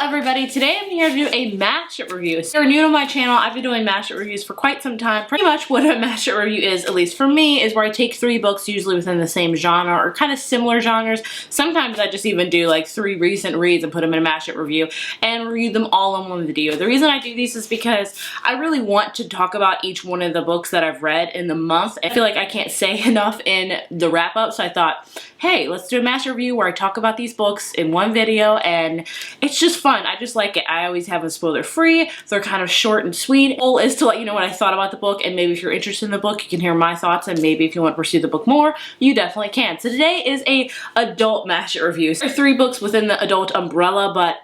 everybody, today I'm here to do a Mashup review. So if you're new to my channel, I've been doing Mashup reviews for quite some time. Pretty much what a Mashup review is, at least for me, is where I take 3 books usually within the same genre or kind of similar genres. Sometimes I just even do like 3 recent reads and put them in a Mashup review and read them all in one video. The reason I do these is because I really want to talk about each one of the books that I've read in the month. I feel like I can't say enough in the wrap up, so I thought, hey, let's do a Mashup review where I talk about these books in one video, and it's just fun. I just like it. I always have them spoiler free. They're kind of short and sweet. The goal is to let you know what I thought about the book, and maybe if you're interested in the book, you can hear my thoughts, and maybe if you want to pursue the book more, you definitely can. So today is a adult Mashup review. So there are 3 books within the adult umbrella, but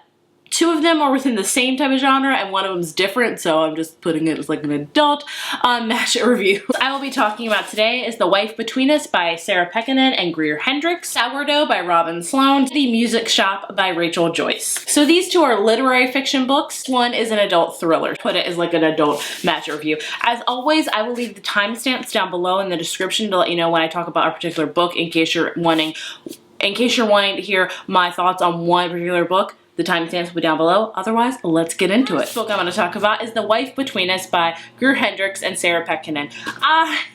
2 of them are within the same type of genre and one of them is different, so I'm just putting it as like an adult Mashup review. I will be talking about today is The Wife Between Us by Sarah Pekkanen and Greer Hendricks, Sourdough by Robin Sloan, The Music Shop by Rachel Joyce. So these 2 are literary fiction books. One is an adult thriller. Put it as like an adult Mashup review. As always, I will leave the timestamps down below in the description to let you know when I talk about a particular book in case you're wanting to hear my thoughts on one particular book. The timestamps will be down below. Otherwise, let's get into it. The book I'm going to talk about is The Wife Between Us by Greer Hendricks and Sarah Pekkanen. I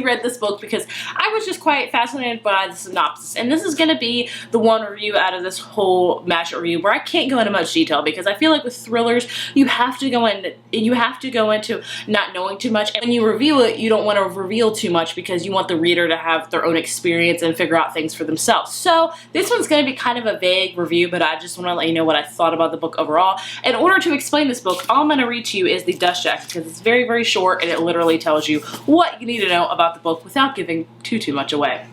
read this book because I was just quite fascinated by the synopsis, and this is going to be the one review out of this whole Mashup review where I can't go into much detail because I feel like with thrillers you have to go into not knowing too much, and when you review it you don't want to reveal too much because you want the reader to have their own experience and figure out things for themselves. So this one's going to be kind of a vague review, but I just want to let you know what I thought about the book overall. In order to explain this book, all I'm going to read to you is the dust jacket because it's very, very short and it literally tells you what you need to know about the book without giving too much away.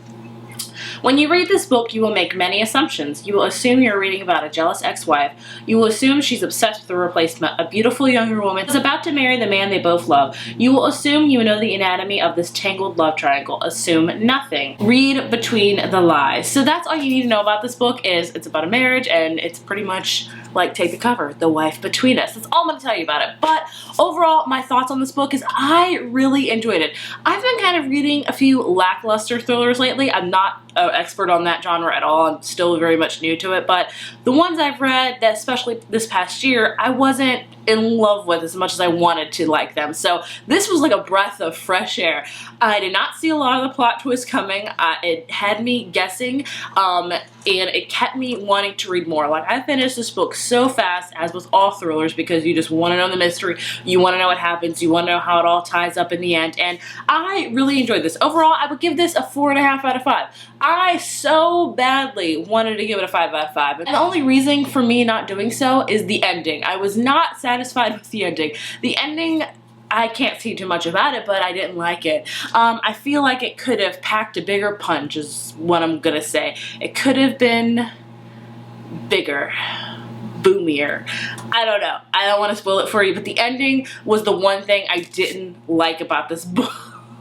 When you read this book, you will make many assumptions. You will assume you're reading about a jealous ex-wife. You will assume she's obsessed with a replacement, a beautiful younger woman is about to marry the man they both love. You will assume you know the anatomy of this tangled love triangle. Assume nothing. Read between the lies. So that's all you need to know about this book. Is it's about a marriage, and it's pretty much like, take the cover, The Wife Between Us. That's all I'm going to tell you about it. But overall, my thoughts on this book is I really enjoyed it. I've been kind of reading a few lackluster thrillers lately. I'm not an expert on that genre at all. I'm still very much new to it. But the ones I've read, that especially this past year, I wasn't in love with as much as I wanted to like them. So this was like a breath of fresh air. I did not see a lot of the plot twists coming. It had me guessing, and it kept me wanting to read more. Like, I finished this book so fast, as with all thrillers, because you just want to know the mystery, you want to know what happens, you want to know how it all ties up in the end, and I really enjoyed this. Overall, I would give this a 4.5 out of 5. I so badly wanted to give it a 5 out of 5, and the only reason for me not doing so is the ending. I was not satisfied with the ending. The ending, I can't see too much about it, but I didn't like it. I feel like it could have packed a bigger punch is what I'm gonna say. It could have been bigger, boomier. I don't know. I don't want to spoil it for you, but the ending was the one thing I didn't like about this book.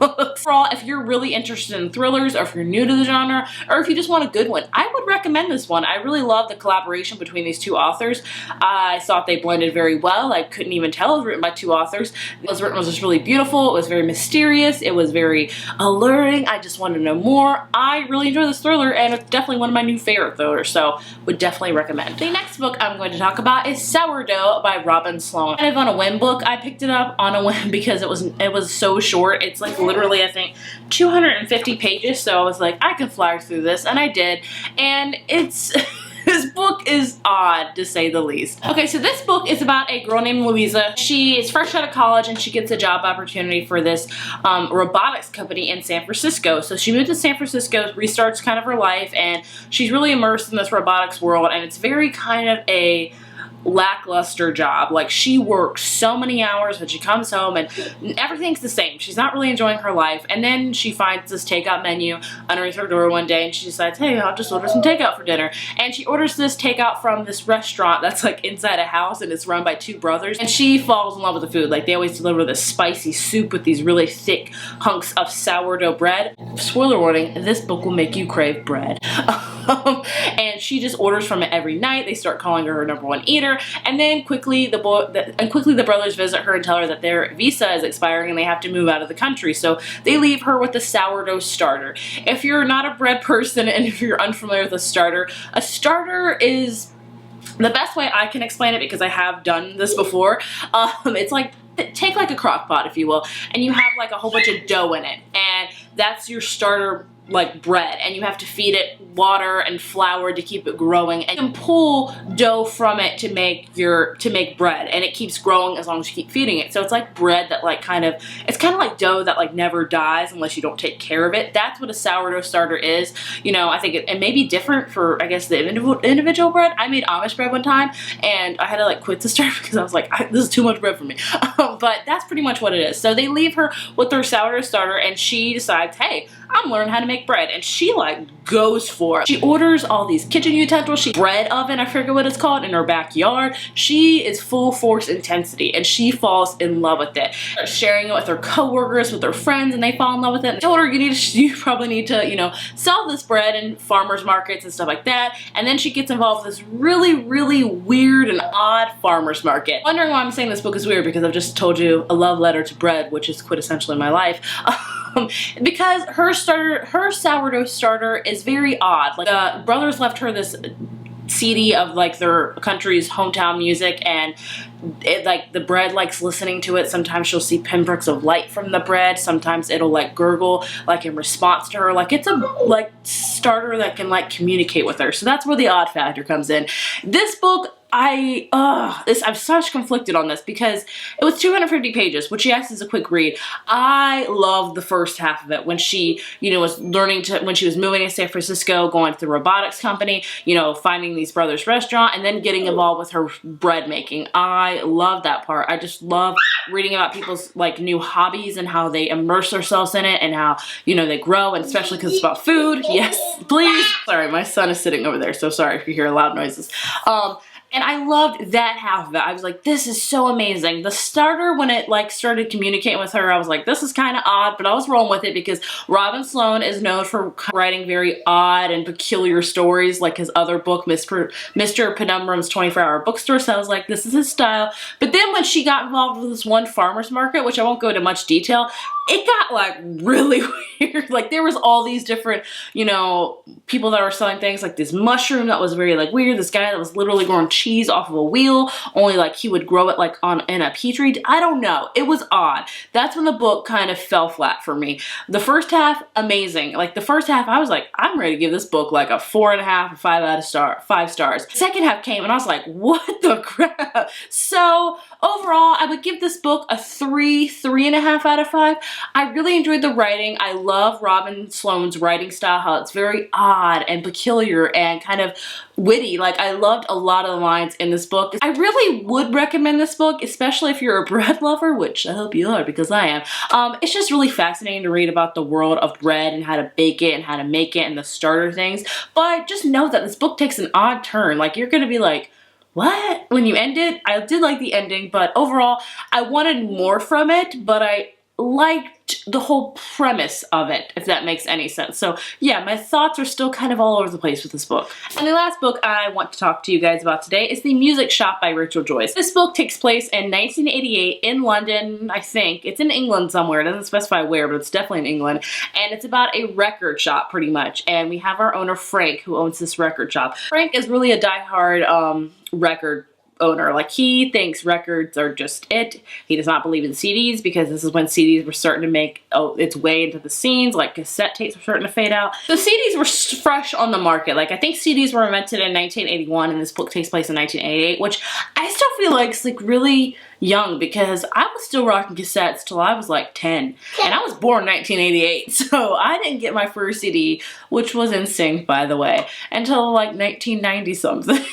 Overall, if you're really interested in thrillers, or if you're new to the genre, or if you just want a good one, I would recommend this one. I really love the collaboration between these 2 authors. I thought they blended very well. I couldn't even tell it was written by 2 authors. It was just really beautiful. It was very mysterious. It was very alluring. I just wanted to know more. I really enjoyed this thriller, and it's definitely one of my new favorite thrillers, so would definitely recommend. The next book I'm going to talk about is Sourdough by Robin Sloan. Kind of on a whim book. I picked it up on a whim because it was so short. It's like literally, I think, 250 pages, so I was like, I can fly through this, and I did, and it's this book is odd, to say the least. Okay, so this book is about a girl named Louisa. She is fresh out of college, and she gets a job opportunity for this robotics company in San Francisco. So she moved to San Francisco, restarts kind of her life, and she's really immersed in this robotics world, and it's very kind of a lackluster job. Like, she works so many hours when she comes home and everything's the same. She's not really enjoying her life, and then she finds this takeout menu underneath her door one day and she decides, hey, I'll just order some takeout for dinner. And she orders this takeout from this restaurant that's like inside a house, and it's run by 2 brothers, and she falls in love with the food. Like, they always deliver this spicy soup with these really thick hunks of sourdough bread. Spoiler warning, this book will make you crave bread. And she just orders from it every night. They start calling her #1 eater, and then quickly the brothers visit her and tell her that their visa is expiring and they have to move out of the country. So they leave her with a sourdough starter. If you're not a bread person and if you're unfamiliar with a starter is The best way I can explain it, because I have done this before, it's like, take like a crock pot, if you will, and you have like a whole bunch of dough in it, and that's your starter like bread, and you have to feed it water and flour to keep it growing, and you can pull dough from it to make bread, and it keeps growing as long as you keep feeding it. So it's like bread that like it's kind of like dough that like never dies unless you don't take care of it. That's what a sourdough starter is. You know, I think it may be different for, I guess, the individual bread. I made Amish bread one time, and I had to like quit the starter because I was like, this is too much bread for me. But that's pretty much what it is. So they leave her with their sourdough starter, and she decides, hey, I'm learning how to make bread, and she like goes for it. She orders all these kitchen utensils, bread oven, I forget what it's called, in her backyard. She is full force intensity, and she falls in love with it. Sharing it with her coworkers, with her friends, and they fall in love with it. And they told her, you probably need to, you know, sell this bread in farmers markets and stuff like that. And then she gets involved with this really, really weird and odd farmers market. Wondering why I'm saying this book is weird, because I've just told you a love letter to bread, which is quintessentially my life. Because her sourdough starter is very odd. Like, the brothers left her this CD of like their country's hometown music, and it, like, the bread likes listening to it. Sometimes she'll see pinpricks of light from the bread. Sometimes it'll like gurgle like in response to her. Like, it's a like starter that can like communicate with her. So that's where the odd factor comes in. This book, I'm such conflicted on this because it was 250 pages, which yes is a quick read. I loved the first half of it when she, you know, was when she was moving to San Francisco, going to the robotics company, you know, finding these brothers restaurant, and then getting involved with her bread making. I love that part. I just love reading about people's like new hobbies and how they immerse themselves in it, and how, you know, they grow, and especially because it's about food. Yes, please. Sorry, my son is sitting over there, so sorry if you hear loud noises. And I loved that half of it. I was like, this is so amazing. The starter, when it like started communicating with her, I was like, this is kind of odd, but I was rolling with it because Robin Sloan is known for writing very odd and peculiar stories, like his other book, Mr. Penumbrum's 24-Hour Bookstore. So I was like, this is his style. But then when she got involved with this one farmer's market, which I won't go into much detail, it got like really weird. Like, there was all these different, you know, people that were selling things, like this mushroom that was very like weird, this guy that was literally growing cheese off of a wheel, only like he would grow it like in a petri. I don't know, it was odd. That's when the book kind of fell flat for me. The first half, amazing. Like, the first half I was like, I'm ready to give this book like a 4.5 or 5 stars. The second half came and I was like, what the crap? So overall, I would give this book a 3.5 out of 5. I really enjoyed the writing. I love Robin Sloan's writing style, how it's very odd and peculiar and kind of witty. Like, I loved a lot of the lines in this book. I really would recommend this book, especially if you're a bread lover, which I hope you are because I am. It's just really fascinating to read about the world of bread and how to bake it and how to make it and the starter things. But just know that this book takes an odd turn. Like, you're gonna be like, what? When you end it. I did like the ending, but overall, I wanted more from it, but I liked the whole premise of it, if that makes any sense. So yeah, my thoughts are still kind of all over the place with this book. And the last book I want to talk to you guys about today is The Music Shop by Rachel Joyce. This book takes place in 1988 in London, I think. It's in England somewhere. It doesn't specify where, but it's definitely in England. And it's about a record shop, pretty much. And we have our owner, Frank, who owns this record shop. Frank is really a diehard record owner. Like, he thinks records are just it. He does not believe in CDs because this is when CDs were starting to make its way into the scenes. Like, cassette tapes were starting to fade out. The CDs were fresh on the market. Like, I think CDs were invented in 1981 and this book takes place in 1988, which I still feel like is like really young because I was still rocking cassettes till I was like 10 and I was born in 1988, so I didn't get my first CD, which was NSYNC, by the way, until like 1990 something.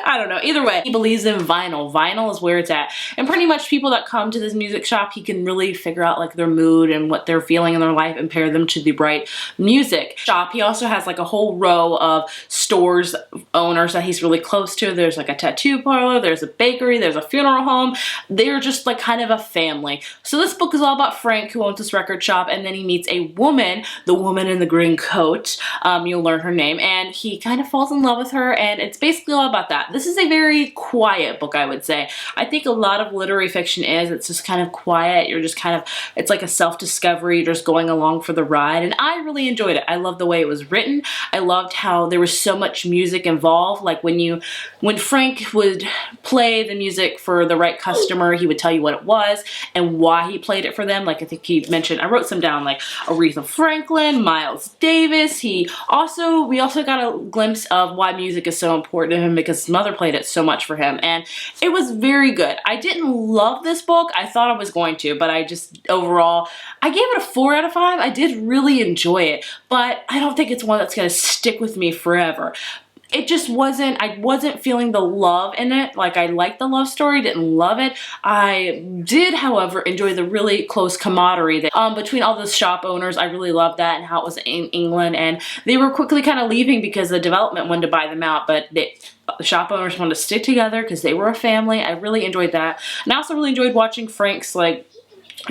I don't know. Either way, he believes in vinyl. Vinyl is where it's at. And pretty much people that come to this music shop, he can really figure out like their mood and what they're feeling in their life and pair them to the right music shop. He also has like a whole row of stores owners that he's really close to. There's like a tattoo parlor, there's a bakery, there's a funeral home. They're just like kind of a family. So this book is all about Frank, who owns this record shop, and then he meets a woman, the woman in the green coat. You'll learn her name, and he kind of falls in love with her, and it's basically a lot about that. This is a very quiet book, I would say. I think a lot of literary fiction is, it's just kind of quiet. You're just kind of, it's like a self-discovery. You're just going along for the ride. And I really enjoyed it. I loved the way it was written. I loved how there was so much music involved. Like when Frank would play the music for the right customer, he would tell you what it was and why he played it for them. Like I think he mentioned, I wrote some down, like Aretha Franklin, Miles Davis. We also got a glimpse of why music is so important to him because his mother played it so much for him, and it was very good. I didn't love this book. I thought I was going to, but I just overall, I gave it a 4 out of 5. I did really enjoy it, but I don't think it's one that's going to stick with me forever. It just wasn't, I wasn't feeling the love in it. Like, I liked the love story, didn't love it. I did, however, enjoy the really close camaraderie that, between all the shop owners. I really loved that and how it was in England, and they were quickly kind of leaving because the development wanted to buy them out, but the shop owners wanted to stick together because they were a family. I really enjoyed that. And I also really enjoyed watching Frank's, like,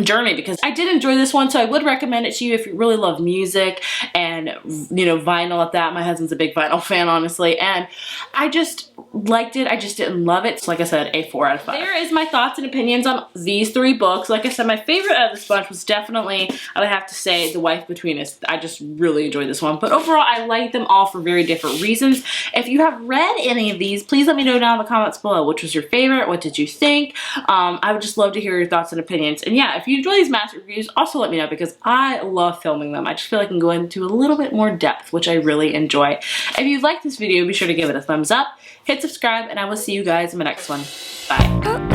journey, because I did enjoy this one, so I would recommend it to you if you really love music and, you know, vinyl at that. My husband's a big vinyl fan, honestly, and I just liked it. I just didn't love it. So like I said, a 4 out of 5. There is my thoughts and opinions on these 3 books. Like I said, my favorite out of this bunch was definitely, I would have to say, The Wife Between Us. I just really enjoyed this one, but overall, I liked them all for very different reasons. If you have read any of these, please let me know down in the comments below. Which was your favorite? What did you think? I would just love to hear your thoughts and opinions. And yeah, if you enjoy these Mashup reviews, also let me know, because I love filming them. I just feel like I can go into a little bit more depth, which I really enjoy. If you liked this video, be sure to give it a thumbs up, hit subscribe, and I will see you guys in my next one. Bye.